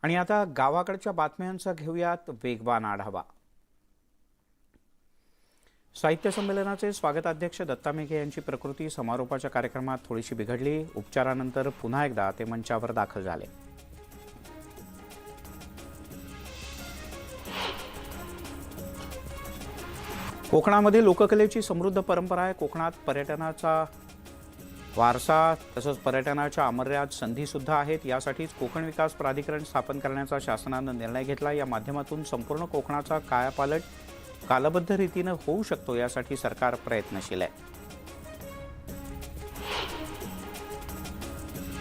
आणि आता गावाकडच्या बातम्यांचा घेऊयात वेगवान आढावा। साहित्य संमेलनाचे स्वागताध्यक्ष दत्ता मेघे यांची प्रकृती समारोपाच्या कार्यक्रमात थोडीशी बिघडली। उपचारानंतर पुन्हा एकदा ते मंचावर दाखल झाले। कोकणामध्ये लोककलेची समृद्ध परंपरा आहे। कोकणात पर्यटनाचा वारसा तसंच पर्यटनाच्या अमर्याद संधी सुद्धा आहेत। यासाठीच कोकण विकास प्राधिकरण स्थापन करण्याचा शासनानं निर्णय घेतला। या माध्यमातून संपूर्ण कोकणाचा कायापालट कालबद्ध रीतीने होऊ शकतो, यासाठी सरकार प्रयत्नशील आहे।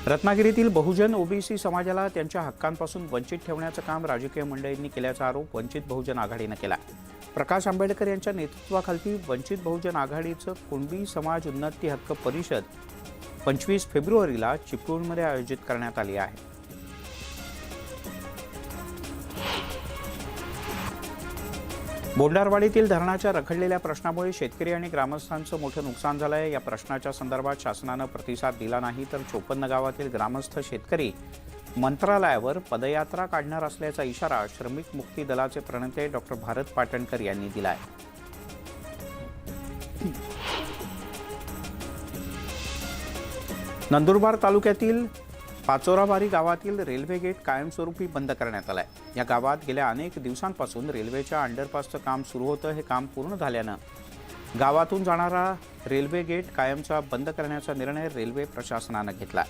रत्नागिरीतील बहुजन ओबीसी समाजाला त्यांच्या हक्कांपासून वंचित ठेवण्याचं काम राजकीय मंडळींनी केल्याचा आरोप वंचित बहुजन आघाडीने केला। प्रकाश आंबेडकर यांच्या नेतृत्वाखाली वंचित बहुजन आघाडीचं कुणबी समाज उन्नती हक्क परिषद 25 फेब्रुवारीला चिपळूणमध्ये आयोजित करण्यात आली आहे। बोंडारवाडीतील धरणाच्या रखडलेल्या प्रश्नामुळे शेतकरी आणि ग्रामस्थांचं मोठं नुकसान झालं आहे। या प्रश्नाच्या संदर्भात शासनानं प्रतिसाद दिला नाही तर 54 गावातील ग्रामस्थ शेतकरी मंत्रालयावर पदयात्रा काढणार असल्याचा इशारा श्रमिक मुक्ती दलाचे प्रणेते डॉक्टर भारत पाटणकर यांनी दिलाय। नंदुरबार तालुक्यातील पाचोराबारी गावातील रेल्वे गेट कायमस्वरूपी बंद करण्यात आलाय। या गावात गेल्या अनेक दिवसांपासून रेल्वेच्या अंडरपासचं काम सुरू होतं। हे काम पूर्ण झाल्यानं गावातून जाणारा रेल्वे गेट कायमचा बंद करण्याचा निर्णय रेल्वे प्रशासनानं घेतला।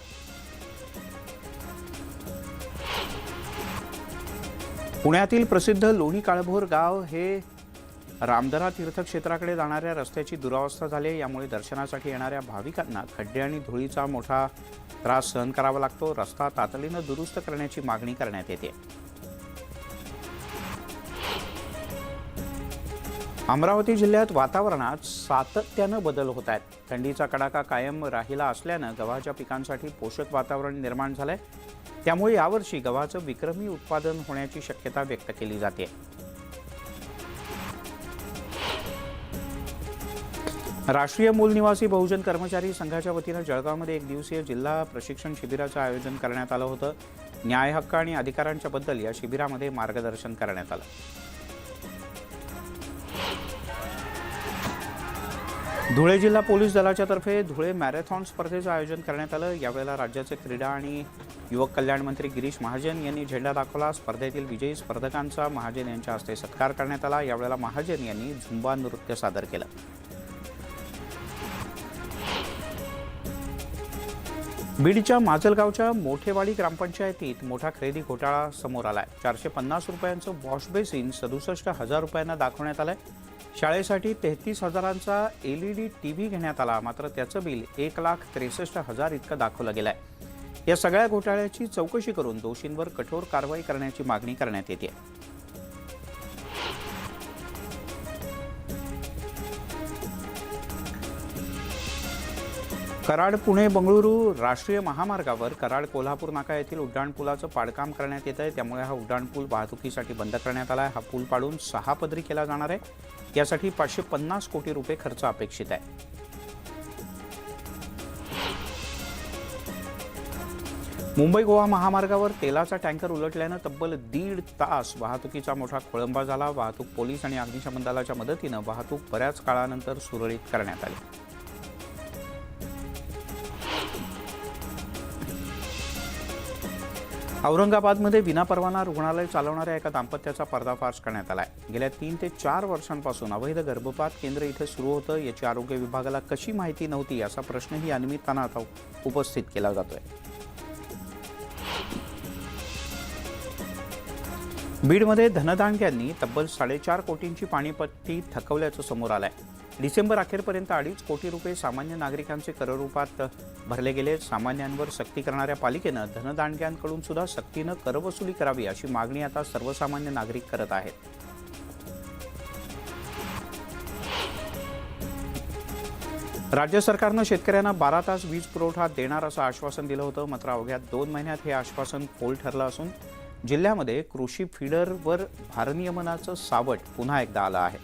पुण्यातील प्रसिद्ध लोणी काळभोर गाव हे रामदरा तीर्थक्षेत्राकडे जाणाऱ्या रस्त्याची दुरावस्था झाली। यामुळे दर्शनासाठी येणाऱ्या भाविकांना खड्डे आणि धुळीचा मोठा त्रास सहन करावा लागतो। रस्ता तातडीनं दुरुस्त करण्याची मागणी करण्यात येते। अमरावती जिल्ह्यात वातावरणात सातत्यानं बदल होत आहेत। थंडीचा कडाका कायम राहिला असल्यानं गव्हाच्या पिकांसाठी पोषक वातावरण निर्माण झालंय। त्यामुळे यावर्षी गव्हाचं विक्रमी उत्पादन होण्याची शक्यता व्यक्त केली जाते। राष्ट्रीय मूल निवासी बहुजन कर्मचारी संघाच्या वतीनं जळगावमध्ये एक दिवसीय जिल्हा प्रशिक्षण शिबिराचं आयोजन करण्यात आलं होतं। न्याय हक्क आणि अधिकारांच्या बद्दल या शिबिरामध्ये मार्गदर्शन करण्यात आलं। धुळे जिल्हा पोलीस दलाच्या तर्फे धुळे मॅरेथॉन स्पर्धेचं आयोजन करण्यात आलं। यावेळेला राज्याचे क्रीडा आणि युवक कल्याण मंत्री गिरीश महाजन यांनी झेंडा दाखवला। स्पर्धेतील विजयी स्पर्धकांचा महाजन यांच्या हस्ते सत्कार करण्यात आला। यावेळेला महाजन यांनी झुंबा नृत्य सादर केलं। बीडच्या माजलगावच्या मोठेवाडी ग्रामपंचायतीत मोठा खरेदी घोटाळा समोर आलाय। 450 रुपयांचं वॉश बेसिन 67,000 रुपयांना दाखवण्यात आलंय। शाळेसाठी 33,000चा LED टीव्ही घेण्यात आला, मात्र त्याचं बिल 1,63,000 इतकं दाखवलं गेलंय। या सगळ्या घोटाळ्याची चौकशी करून दोषींवर कठोर कारवाई करण्याची मागणी करण्यात येते। कराड पुणे बंगळुरू राष्ट्रीय महामार्गावर कराड कोल्हापूर नाका येथील उड्डाणपुलाचं पाडकाम करण्यात येत आहे। त्यामुळे हा उड्डाणपूल वाहतुकीसाठी बंद करण्यात आला आहे। हा पूल पाडून 6 पदरी केला जाणार आहे। यासाठी 550 कोटी रुपये खर्च अपेक्षित आहे। मुंबई गोवा महामार्गावर तेलाचा टँकर उलटल्यानं तब्बल 1.5 तास वाहतुकीचा मोठा खोळंबा झाला। वाहतूक पोलीस आणि अग्निशमन दलाच्या मदतीनं वाहतूक बऱ्याच काळानंतर सुरळीत करण्यात आली। औरंगाबादमध्ये विनापरवाना रुग्णालय चालवणाऱ्या एका दाम्पत्याचा पर्दाफाश करण्यात आलाय। गेल्या 3 ते 4 वर्षांपासून अवैध गर्भपात केंद्र इथे सुरू होतं। याची आरोग्य विभागाला कशी माहिती नव्हती असा प्रश्नही या निमित्तानं आता उपस्थित केला जातोय। बीडमध्ये धनदांडग्यांनी तब्बल 4.5 कोटींची पाणीपट्टी थकवल्याचं समोर आलंय। डिसेंबर अखेरपर्यंत 2.5 कोटी रुपये सामान्य नागरिकांचे कररूपात भरले गेले। सामान्यांवर सक्ती करणाऱ्या पालिकेनं धनदांडग्यांकडून सुद्धा सक्तीनं करवसुली करावी अशी मागणी आता सर्वसामान्य नागरिक करत आहेत। राज्य सरकारनं शेतकऱ्यांना 12 तास वीज पुरवठा देणार असं आश्वासन दिलं होतं, मात्र अवघ्या 2 महिन्यात हे आश्वासन फोल ठरलं असून जिल्ह्यामध्ये कृषी फीडरवर भारनियमनाचं सावट पुन्हा एकदा आलं आहे।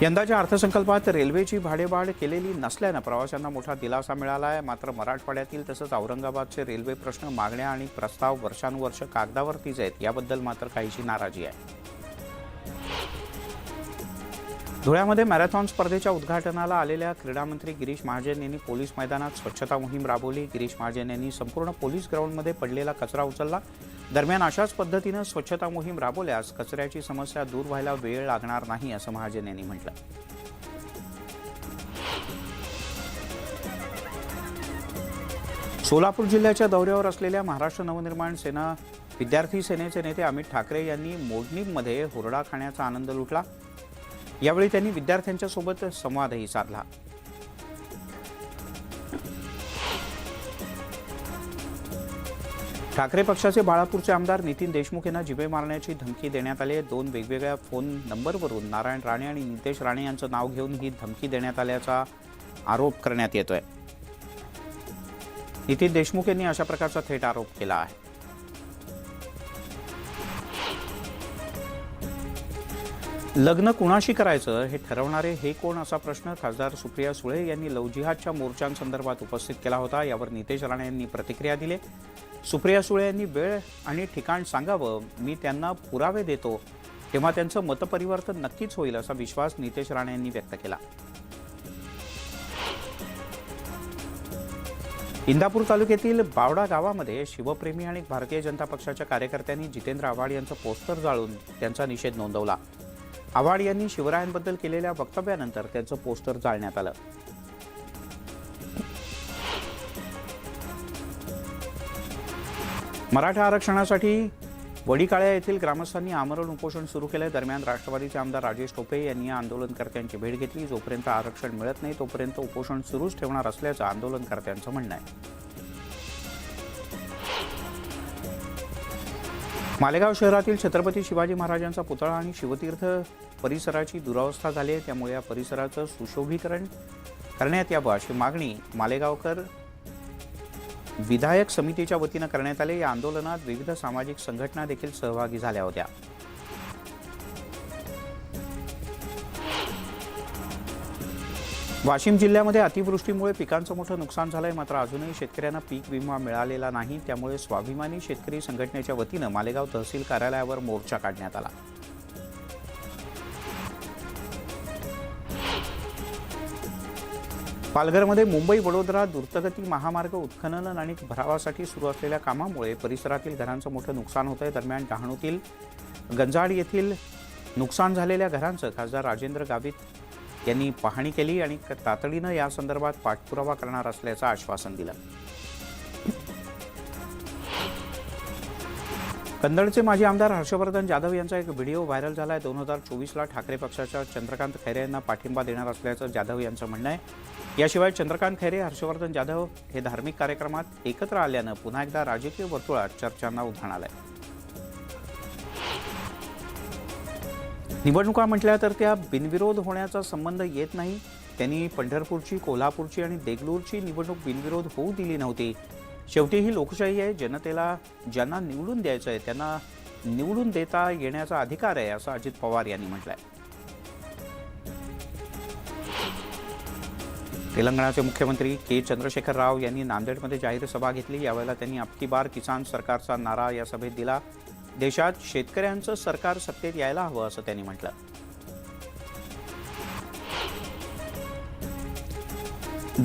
यंदाच्या अर्थसंकल्पात रेल्वेची भाडेवाढ केलेली नसल्यानं प्रवाशांना मोठा दिलासा मिळाला आहे. मात्र मराठवाड्यातील तसंच औरंगाबादचे रेल्वे प्रश्न, मागण्या आणि प्रस्ताव वर्षानुवर्ष कागदावरतीच आहेत. याबद्दल मात्र काहीशी नाराजी आहे. धुळ्यामध्ये मॅरेथॉन स्पर्धेच्या उद्घाटनाला आलेल्या क्रीडा मंत्री गिरीश महाजन यांनी पोलीस मैदानात स्वच्छता मोहीम राबवली. गिरीश महाजन यांनी संपूर्ण पोलीस ग्राउंडमध्ये पडलेला कचरा उचलला. दरम्यान अशाच पद्धतीनं स्वच्छता मोहीम राबवल्यास कचऱ्याची समस्या दूर व्हायला वेळ लागणार नाही, असं महाजन यांनी म्हटलं. सोलापूर जिल्ह्याच्या दौऱ्यावर असलेल्या महाराष्ट्र नवनिर्माण सेना विद्यार्थी सेनेचे नेते अमित ठाकरे यांनी मोडणीमध्ये हुरडा खाण्याचा आनंद लुटला. यावेळी त्यांनी विद्यार्थ्यांच्या सोबत संवादही साधला. ठाकरे पक्षाचे बाळापूरचे आमदार नितीन देशमुख यांना जिवे मारण्याची धमकी देण्यात आली आहे. 2 वेगवेगळ्या फोन नंबरवरून नारायण राणे आणि नितेश राणे यांचं नाव घेऊन ही धमकी देण्यात आल्याचा आरोप करण्यात येतोय. नितीन देशमुख यांनी अशा प्रकारचा थेट आरोप केला आहे. लग्न कुणाशी करायचं हे ठरवणारे हे कोण, असा प्रश्न खासदार सुप्रिया सुळे यांनी लव्ह जिहादच्या मोर्चांसंदर्भात उपस्थित केला होता. यावर नितेश राणे यांनी प्रतिक्रिया दिली. सुप्रिया सुळे यांनी वेळ आणि ठिकाण सांगावं, मी त्यांना पुरावे देतो, तेव्हा त्यांचं मतपरिवर्तन नक्कीच होईल, असा विश्वास नितेश राणे यांनी व्यक्त केला. इंदापूर तालुक्यातील बावडा गावामध्ये शिवप्रेमी आणि भारतीय जनता पक्षाच्या कार्यकर्त्यांनी जितेंद्र आव्हाड यांचं पोस्टर जाळून त्यांचा निषेध नोंदवला. आव्हाड यांनी शिवरायांबद्दल केलेल्या वक्तव्यानंतर त्यांचं पोस्टर जाळण्यात आलं. मराठा आरक्षणासाठी वडीकाळ्या येथील ग्रामस्थांनी आमरण उपोषण सुरू केले. दरम्यान राष्ट्रवादीचे आमदार राजेश टोपे यांनी आंदोलनकर्त्यांची भेट घेतली. जोपर्यंत आरक्षण मिळत नाही तोपर्यंत उपोषण सुरूच ठेवणार असल्याचं आंदोलनकर्त्यांचं म्हणणं आहे. मालेगाव शहरातील छत्रपती शिवाजी महाराजांचा पुतळा आणि शिवतीर्थ परिसराची दुरावस्था झाली आहे. त्यामुळे या परिसराचं सुशोभीकरण करण्यात यावं अशी मागणी मालेगावकर विधायक समितीच्या वतीनं करण्यात आले. या आंदोलनात विविध सामाजिक संघटना देखील सहभागी झाल्या होत्या. वाशिम जिल्ह्यामध्ये अतिवृष्टीमुळे पिकांचं मोठं नुकसान झालंय. मात्र अजूनही शेतकऱ्यांना पीक विमा मिळालेला नाही. त्यामुळे स्वाभिमानी शेतकरी संघटनेच्या वतीनं मालेगाव तहसील कार्यालयावर मोर्चा काढण्यात आला. पालघरमध्ये मुंबई वडोदरा द्रुतगती महामार्ग उत्खनन आणि भरावासाठी सुरू असलेल्या कामामुळे परिसरातील घरांचं मोठं नुकसान होत आहे. दरम्यान डहाणूतील गंजाड येथील नुकसान झालेल्या घरांचं खासदार राजेंद्र गावित यांनी पाहणी केली आणि तातडीनं या संदर्भात पाठपुरावा करणार असल्याचं आश्वासन दिलं. कन्नडचे माजी आमदार हर्षवर्धन जाधव यांचा एक व्हिडिओ व्हायरल झाला आहे. 2024ला ठाकरे पक्षाच्या चंद्रकांत खैरे यांना पाठिंबा देणार असल्याचं जाधव यांचं म्हणणं आहे. याशिवाय चंद्रकांत खैरे, हर्षवर्धन जाधव हे धार्मिक कार्यक्रमात एकत्र आल्यानं पुन्हा एकदा राजकीय वर्तुळात चर्चांना उधाण आलंय. निवडणुका म्हटल्या तर त्या बिनविरोध होण्याचा संबंध येत नाही. त्यांनी पंढरपूरची, कोल्हापूरची आणि देगलूरची निवडणूक बिनविरोध होऊ दिली नव्हती. शेवटी ही लोकशाही आहे. जनतेला ज्यांना निवडून द्यायचं आहे त्यांना निवडून देता येण्याचा अधिकार आहे, असं अजित पवार यांनी म्हटलंय. तेलंगणाचे मुख्यमंत्री के चंद्रशेखर राव यांनी नांदेडमध्ये जाहीर सभा घेतली. यावेळेला त्यांनी अबकी बार किसान सरकारचा नारा या सभेत दिला. देशात शेतकऱ्यांचं सरकार सत्तेत यायला हवं, असं त्यांनी म्हटलं.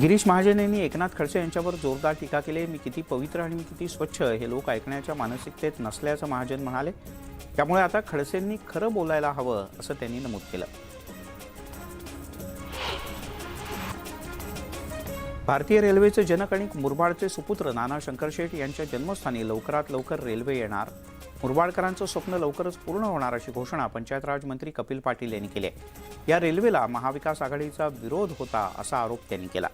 गिरीश महाजन यांनी एकनाथ खडसे यांच्यावर जोरदार टीका केली. मी किती पवित्र आणि मी किती स्वच्छ हे लोक ऐकण्याच्या मानसिकतेत नसल्याचं महाजन म्हणाले. त्यामुळे आता खडसेंनी खरं बोलायला हवं, असं त्यांनी नमूद केलं. भारतीय रेल्वेचे जनक आणि मुरबाडचे सुपुत्र नाना शंकरशेठ यांच्या जन्मस्थानी लवकरात लवकर रेल्वे येणार. मुरबाडकरांचं स्वप्न लवकरच पूर्ण होणार अशी घोषणा पंचायत राज मंत्री कपिल पाटील यांनी केली. या रेल्वेला महाविकास आघाडीचा विरोध होता, असा आरोप त्यांनी केला.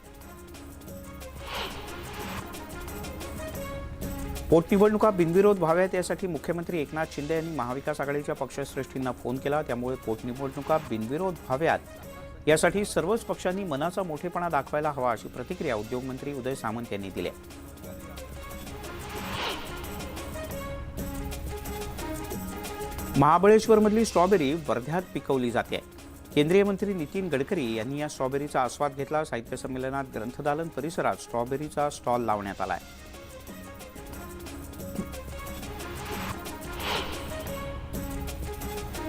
पोटनिवडणुका बिनविरोध व्हाव्यात यासाठी मुख्यमंत्री एकनाथ शिंदे यांनी महाविकास आघाडीच्या पक्षश्रेष्ठींना फोन केला. त्यामुळे पोटनिवडणुका बिनविरोध व्हाव्यात यासाठी सर्वच पक्षांनी मनाचा मोठेपणा दाखवायला हवा, अशी प्रतिक्रिया उद्योगमंत्री उदय सामंत यांनी दिली. महाबळेश्वरमधली स्ट्रॉबेरी वर्ध्यात पिकवली जाते. केंद्रीय मंत्री नितीन गडकरी यांनी या स्ट्रॉबेरीचा आस्वाद घेतला। साहित्य संमेलनात ग्रंथदालन परिसरात स्ट्रॉबेरीचा स्टॉल लावण्यात आलाय।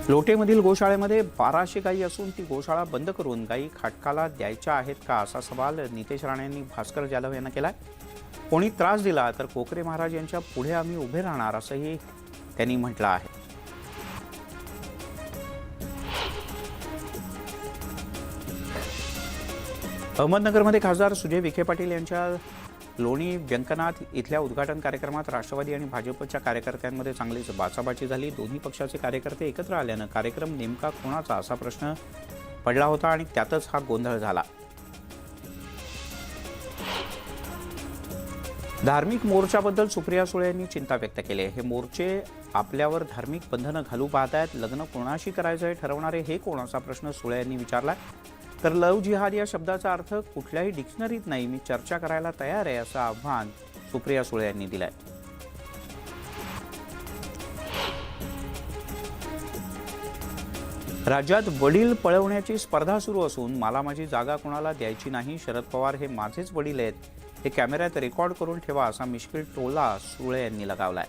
लोटेमधील गोशाळेमध्ये 1200 गायी असून ती गोशाळा बंद करून गायी खाटकाला द्यायच्या आहेत का, असा सवाल नितेश राणे यांनी भास्कर जाधव यांना केलाय। कोणी त्रास दिला तर कोकरे महाराज यांच्या पुढे आम्ही उभे राहणार, असंही त्यांनी म्हटलं आहे। अहमदनगरमध्ये खासदार सुजय विखे पाटील यांच्या लोणी व्यंकनाथ इथल्या उद्घाटन कार्यक्रमात राष्ट्रवादी आणि भाजपच्या कार्यकर्त्यांमध्ये चांगलीच बाचाबाची झाली। दोन्ही पक्षाचे कार्यकर्ते एकत्र आल्यानं कार्यक्रम नेमका कोणाचा असा प्रश्न पडला होता आणि त्यातच हा गोंधळ झाला। धार्मिक मोर्चाबद्दल सुप्रिया सुळे यांनी चिंता व्यक्त केली। हे मोर्चे आपल्यावर धार्मिक बंधनं घालू पाहत आहेत। लग्न कोणाशी करायचं हे ठरवणारे हे कोण, असा प्रश्न सुळे यांनी विचारला। तर लव जिहाद या शब्दाचा अर्थ कुठल्याही डिक्शनरीत नाही, मी चर्चा करायला तयार आहे, असं आव्हान सुप्रिया सुळे यांनी दिलंय। राज्यात वडील पळवण्याची स्पर्धा सुरू असून मला माझी जागा कोणाला द्यायची नाही, शरद पवार हे माझेच वडील आहेत, हे कॅमेऱ्यात रेकॉर्ड करून ठेवा, असा मिश्किल टोला सुळे यांनी लगावलाय।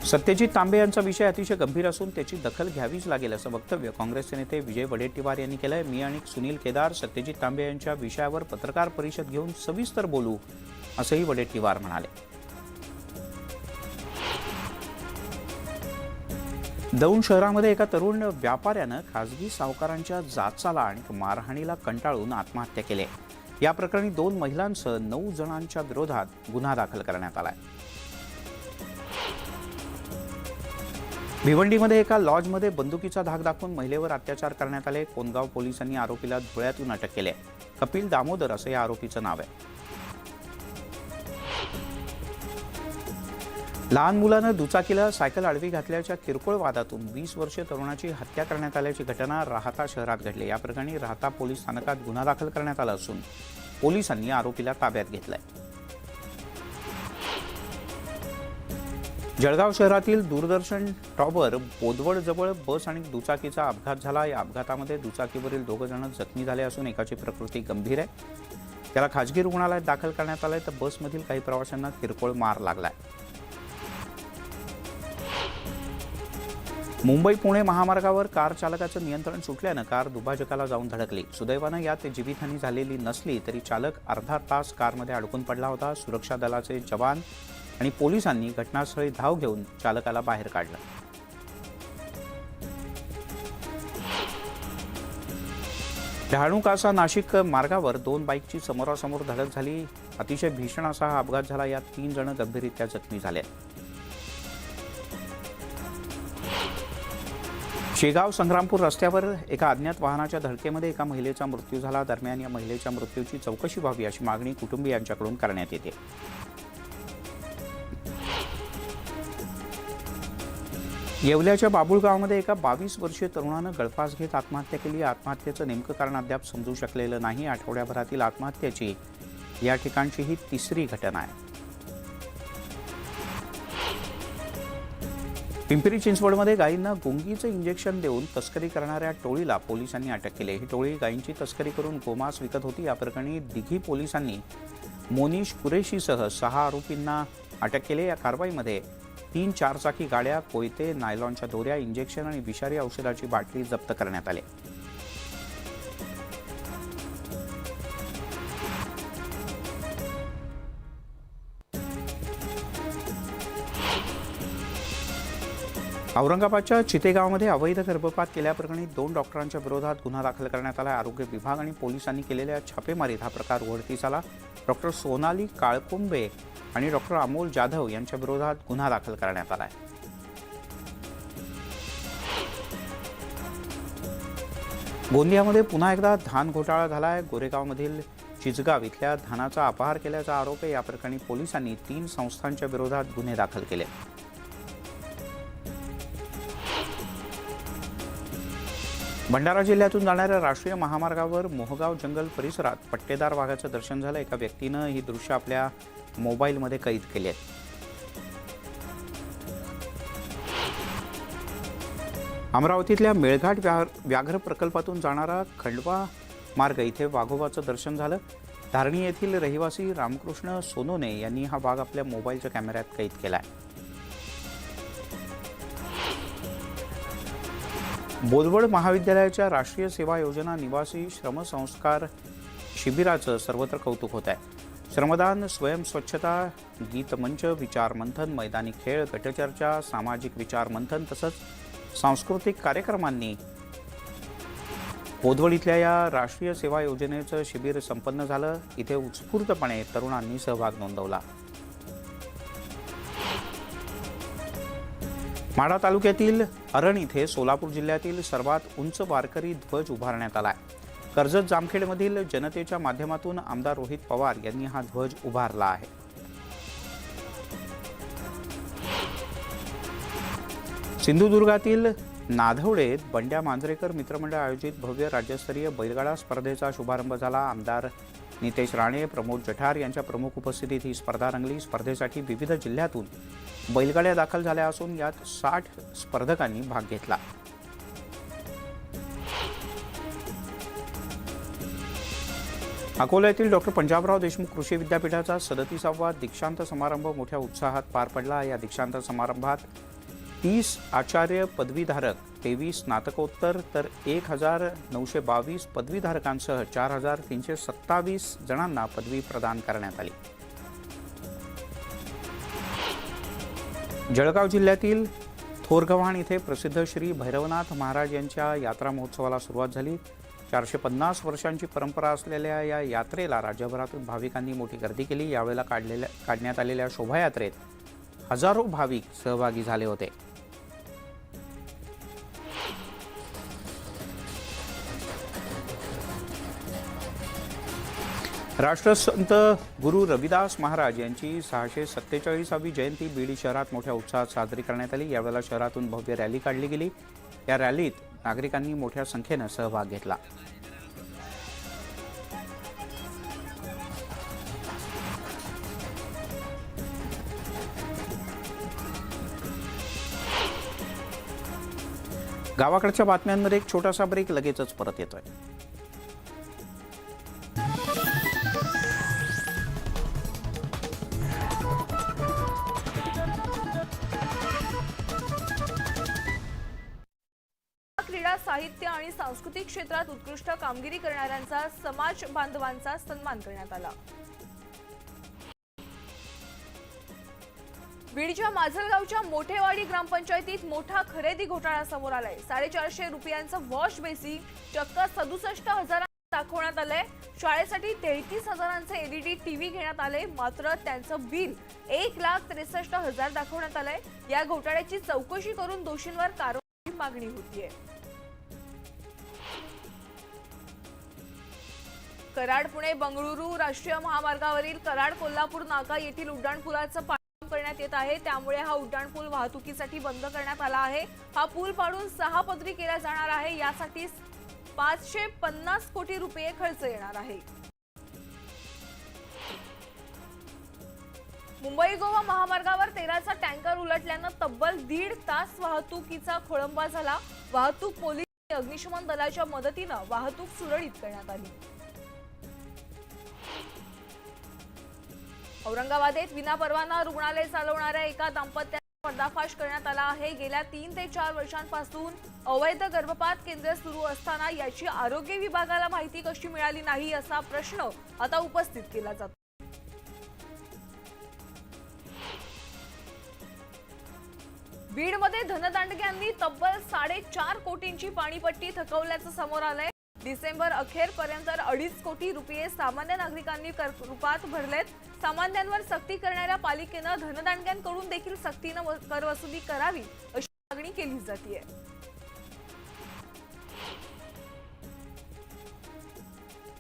सत्यजित तांबे यांचा विषय अतिशय गंभीर असून त्याची दखल घ्यावीच लागेल, असं वक्तव्य काँग्रेसचे नेते विजय वडेट्टीवार यांनी केलंय। मी आणि सुनील केदार सत्यजित तांबे यांच्या विषयावर पत्रकार परिषद घेऊन सविस्तर बोलू, असंही वडेट्टीवार म्हणाले। दौंड शहरामध्ये एका तरुण व्यापाऱ्यानं खासगी सावकारांच्या जाचाला आणि मारहाणीला कंटाळून आत्महत्या केली। या प्रकरणी 2 महिलांसह 9 जणांच्या विरोधात गुन्हा दाखल करण्यात आलाय। भिवंडीमध्ये एका लॉजमध्ये बंदुकीचा धाक दाखवून महिलेवर अत्याचार करण्यात आले। कोंदगाव पोलिसांनी आरोपीला धुळ्यातून अटक केली। कपिल दामोदर असं या आरोपीचं नाव आहे। लहान मुलानं दुचाकीला सायकल आडवी घातल्याच्या किरकोळ वादातून 20 वर्षीय तरुणाची हत्या करण्यात आल्याची घटना राहाता शहरात घडली। या प्रकरणी राहाता पोलीस स्थानकात गुन्हा दाखल करण्यात आला असून पोलिसांनी आरोपीला ताब्यात घेतलाय। जळगाव शहरातील दूरदर्शन टॉवर बोदवडजवळ बस आणि दुचाकीचा अपघात झाला। या अपघातामध्ये दुचाकीवरील 2 जण जखमी झाले असून एकाची प्रकृती गंभीर आहे। त्याला खाजगी रुग्णालयात दाखल करण्यात आलंय, तर बसमधील काही प्रवाशांना किरकोळ मार लागलाय। मुंबई पुणे महामार्गावर कार चालकाचं नियंत्रण सुटल्यानं कार दुभाजकाला जाऊन धडकली। सुदैवानं यात जीवितहानी झालेली नसली तरी चालक अर्धा तास कारमध्ये अडकून पडला होता। सुरक्षा दलाचे जवान आणि पोलिसांनी घटनास्थळी धाव घेऊन चालकाला बाहेर काढलं। डहाणू कासा नाशिक मार्गावर 2 बाईकची समोरासमोर धडक झाली। अतिशय भीषण असा हा अपघात झाला। यात 3 जण गंभीररित्या जखमी झाले। शेगाव संग्रामपूर रस्त्यावर एका अज्ञात वाहनाच्या धडकेमध्ये एका महिलेचा मृत्यू झाला। दरम्यान या महिलेच्या मृत्यूची चौकशी व्हावी अशी मागणी कुटुंबियांच्याकडून करण्यात येते। येवल्याच्या बाबुळगावमध्ये एका 22 वर्षीय तरुणानं गळफास घेत आत्महत्या केली। आत्महत्येचं नेमकं कारण अद्याप समजू शकलेलं नाही। आठवड्याभरातील आत्महत्येची या ठिकाणची ही 3री घटना आहे। पिंपरी चिंचवडमध्ये गायींना गुंगीचं इंजेक्शन देऊन तस्करी करणाऱ्या टोळीला पोलिसांनी अटक केली। ही टोळी गायींची तस्करी करून गोमांस विकत होती। या प्रकरणी दिघी पोलिसांनी मोनिश कुरेशीसह 6 आरोपींना अटक केली। या कारवाईमध्ये 3 चारचाकी गाड्या, कोयते, नायलॉनच्या दोऱ्या, इंजेक्शन आणि विषारी औषधाची बाटली जप्त करण्यात आली। औरंगाबादच्या चितेगावमध्ये अवैध गर्भपात केल्याप्रकरणी 2 डॉक्टरांच्या विरोधात गुन्हा दाखल करण्यात आला। आरोग्य विभाग आणि पोलिसांनी केलेल्या छापेमारीत हा प्रकार उघडकीस आला। डॉक्टर सोनाली काळकुंबे आणि डॉक्टर अमोल जाधव यांच्या विरोधात गुन्हा दाखल करण्यात आला आहे। गोंदियामध्ये पुन्हा एकदा धान घोटाळा झालाय। गोरेगावमधील चिचगाव इथल्या धानाचा अपहार केल्याचा आरोप आहे। या प्रकरणी पोलिसांनी 3 संस्थांच्या विरोधात गुन्हे दाखल केले। भंडारा जिल्ह्यातून जाणाऱ्या राष्ट्रीय महामार्गावर मोहगाव जंगल परिसरात पट्टेदार वाघाचं दर्शन झालं। एका व्यक्तीनं ही दृश्य आपल्या मोबाईलमध्ये कैद केली आहेत। अमरावतीतल्या मेळघाट व्याघ्र प्रकल्पातून जाणारा खंडवा मार्ग इथे वाघोबाचं दर्शन झालं। धारणी येथील रहिवासी रामकृष्ण सोनोने यांनी हा वाघ आपल्या मोबाईलच्या कॅमेऱ्यात कैद केलाय। बोदवड महाविद्यालयाच्या राष्ट्रीय सेवा योजना निवासी श्रमसंस्कार शिबिराचं सर्वत्र कौतुक होत आहे। श्रमदान, स्वयंस्वच्छता, गीतमंच, विचारमंथन, मैदानी खेळ, गटचर्चा, सामाजिक विचारमंथन तसंच सांस्कृतिक कार्यक्रमांनी बोदवड इथल्या या राष्ट्रीय सेवा योजनेचं शिबिर संपन्न झालं। इथे उत्स्फूर्तपणे तरुणांनी सहभाग नोंदवला। माढा तालुक्यातील अरण इथे सोलापूर जिल्ह्यातील सर्वात उंच वारकरी ध्वज उभारण्यात आलाय। कर्जत जामखेडमधील जनतेच्या माध्यमातून आमदार रोहित पवार यांनी हा ध्वज उभारला आहे। सिंधुदुर्गातील नाधवडेत बंड्या मांजरेकर मित्रमंडळ आयोजित भव्य राज्यस्तरीय बैलगाडा स्पर्धेचा शुभारंभ झाला। आमदार नितेश राणे, प्रमोद जठार यांच्या प्रमुख उपस्थितीत ही स्पर्धा रंगली। स्पर्धेसाठी विविध जिल्ह्यातून बैलगाड्या दाखल झाल्या असून यात 60 स्पर्धकांनी भाग घेतला। अकोला येथील डॉक्टर पंजाबराव देशमुख कृषी विद्यापीठाचा 37वा दीक्षांत समारंभ मोठ्या उत्साहात पार पडला। या दीक्षांत समारंभात 30 आचार्य पदवीधारक, 23 स्नातकोत्तर तर 1922 पदवीधारकांसह 4327 जणांना पदवी प्रदान करण्यात आली। जळगाव जिल्ह्यातील थोरगव्हाण इथे प्रसिद्ध श्री भैरवनाथ महाराज यांच्या यात्रा महोत्सवाला सुरुवात झाली। 450 वर्षांची परंपरा असलेल्या या यात्रेला राज्यभरातून भाविकांनी मोठी गर्दी केली। यावेळेला काढण्यात आलेल्या शोभायात्रेत हजारो भाविक सहभागी झाले होते। राष्ट्रसंत गुरु रविदास महाराज यांची 647वी जयंती बीड शहरात मोठ्या उत्साहात साजरी करण्यात आली। यावेळेला शहरातून भव्य रॅली काढली गेली। या रॅलीत नागरिकांनी मोठ्या संख्येने सहभाग घेतला। गावाकडच्या बातम्यांमध्ये एक छोटासा ब्रेक, लगेचच परत येतोय। क्रीडा, साहित्य आणि सांस्कृतिक क्षेत्रात उत्कृष्ट कामगिरी करणाऱ्यांचा समाज बांधवांचा सन्मान करण्यात आला। बीडच्या माजलगावच्या मोठेवाडी ग्रामपंचायतीत मोठा खरेदी घोटाळा समोर आलाय। 450 रुपयांचं वॉश बेसिन चक्क 67,000 दाखवण्यात आलंय। शाळेसाठी 33,000चे एलईडी टीव्ही घेण्यात आले, मात्र त्यांचं बिल 1,63,000 दाखवण्यात आलंय। या घोटाळ्याची चौकशी करून दोषींवर कारवाईची मागणी होतीये। कराड पुणे बंगळुरू राष्ट्रीय महामार्गावरील कराड कोल्हापूर नाका येथील उड्डाणपुलाचं काम करण्यात येत आहे। त्यामुळे हा उड्डाणपूल वाहतुकीसाठी बंद करण्यात आला आहे। हा पूल पाडून 6 पदरी केला जाणार आहे। यासाठी 550 कोटी रुपये खर्च येणार आहे। मुंबई गोवा महामार्गावर तेलाचा टँकर उलटल्यानं तब्बल 1.5 तास वाहतुकीचा खोळंबा झाला। वाहतूक पोलीस आणि अग्निशमन दलाच्या मदतीनं वाहतूक सुरळीत करण्यात आली। औरंगाबादेत विनापरवाना रुग्णालय चालवणाऱ्या एका दाम्पत्याचा पर्दाफाश करण्यात आला आहे। गेल्या 3 ते 4 वर्षांपासून अवैध गर्भपात केंद्र सुरू असताना याची आरोग्य विभागाला माहिती कशी मिळाली नाही असा प्रश्न आता उपस्थित केला जातो। बीडमध्ये धनदांडग्यांनी तब्बल 4.5 कोटींची पाणीपट्टी थकवल्याचं समोर आलंय। डिसेंबर अखेरपर्यंत 2.5 कोटी रुपये सामान्य नागरिकांनी रूपात भरलेत। सामान्यांवर सक्ती करणाऱ्या पालिकेनं धनदांडग्यांकडून देखील सक्तीनं कर वसुली करावी अशी मागणी केली जाते।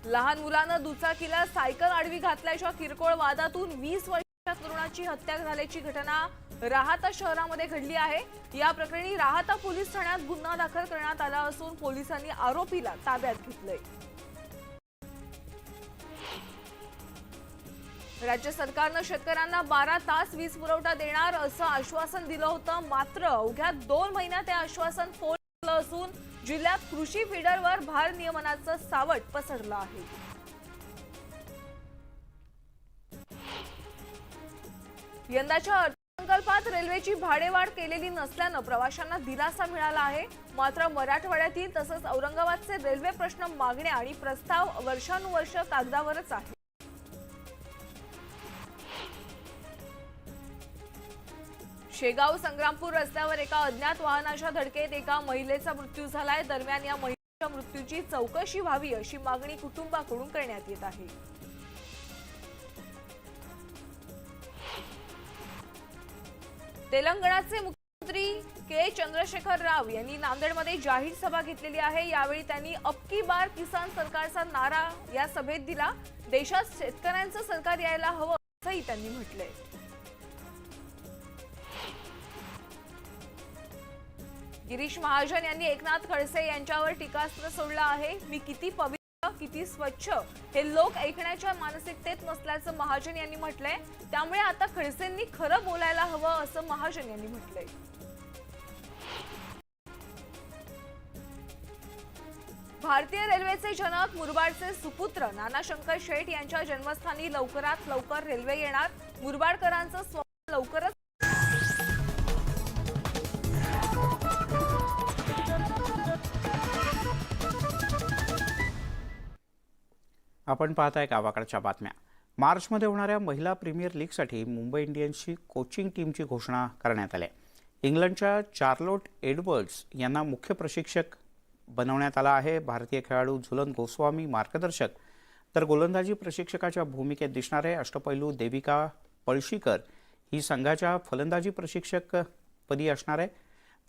लहान मुलानं दुचाकीला सायकल आडवी घातल्याच्या किरकोळ वादातून 20 वर्षाच्या तरुणाची हत्या झाल्याची घटना राहाता शहरामध्ये घडली आहे। या प्रकरणी राहाता पोलीस ठाण्यात गुन्हा दाखल करण्यात आला असून पोलिसांनी आरोपीला ताब्यात घेतलंय। राज्य सरकारनं शेतकऱ्यांना 12 तास वीज पुरवठा देणार असं आश्वासन दिलं होतं, मात्र अवघ्या 2 महिन्यात ते आश्वासन फोल असून जिल्ह्यात कृषी फीडरवर भारनियमनाचं सावट पसरलं आहे. यंदाच्या अर्थसंकल्पात रेल्वेची भाडेवाढ केलेली नसल्यानं प्रवाशांना दिलासा मिळाला आहे. मात्र मराठवाड्यातील तसंच औरंगाबादचे रेल्वे प्रश्न, मागण्या आणि प्रस्ताव वर्षानुवर्ष कागदावरच आहे. शेगाव संग्रामपूर रस्त्यावर एका अज्ञात वाहनाच्या धडकेत एका महिलेचा मृत्यू झालाय. दरम्यान या महिलेच्या मृत्यूची चौकशी व्हावी अशी मागणी कुटुंबाकडून करण्यात येत आहे. तेलंगणाचे मुख्यमंत्री के चंद्रशेखर राव यांनी नांदेडमध्ये जाहीर सभा घेतलेली आहे. यावेळी त्यांनी अब की बार किसान सरकारचा नारा या सभेत दिला. देशात शेतकऱ्यांचं सरकार यायला हवं असंही त्यांनी म्हटलंय. गिरीश महाजन यांनी एकनाथ खडसे यांच्यावर टीकास्त्र सोडलं आहे. मी किती पवित्र, किती स्वच्छ हे लोक ऐकण्याच्या मानसिकतेत नसल्याचं महाजन यांनी म्हटलंय. त्यामुळे आता खडसेंनी खरं बोलायला हवं असं महाजन यांनी म्हटलंय. भारतीय रेल्वेचे जनक मुरबाडचे सुपुत्र नाना शंकर शेठ यांच्या जन्मस्थानी लवकरात लवकर रेल्वे येणार. मुरबाडकरांचं स्वप्न लवकरच आपण पाहताय गावाकडच्या बातम्या. मार्चमध्ये होणाऱ्या महिला प्रीमियर लीगसाठी मुंबई इंडियन्सची कोचिंग टीमची घोषणा करण्यात आली. इंग्लंडच्या चार्लोट एडवर्ड्स यांना मुख्य प्रशिक्षक बनवण्यात आला आहे. भारतीय खेळाडू झुलन गोस्वामी मार्गदर्शक, तर गोलंदाजी प्रशिक्षकाच्या भूमिकेत दिसणारे अष्टपैलू देविका पळशीकर ही संघाच्या फलंदाजी प्रशिक्षक पदी असणार आहे.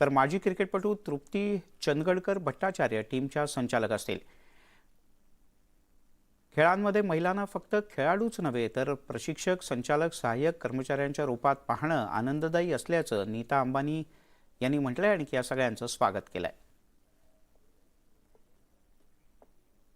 तर माजी क्रिकेटपटू तृप्ती चंदगडकर भट्टाचार्य टीमच्या संचालक असतील. खेळांमध्ये महिलांना फक्त खेळाडूच नव्हे तर प्रशिक्षक, संचालक, सहाय्यक कर्मचाऱ्यांच्या रूपात पाहणं आनंददायी असल्याचं नीता अंबानी यांनी म्हटलंय आणि या सगळ्यांचं स्वागत केलंय.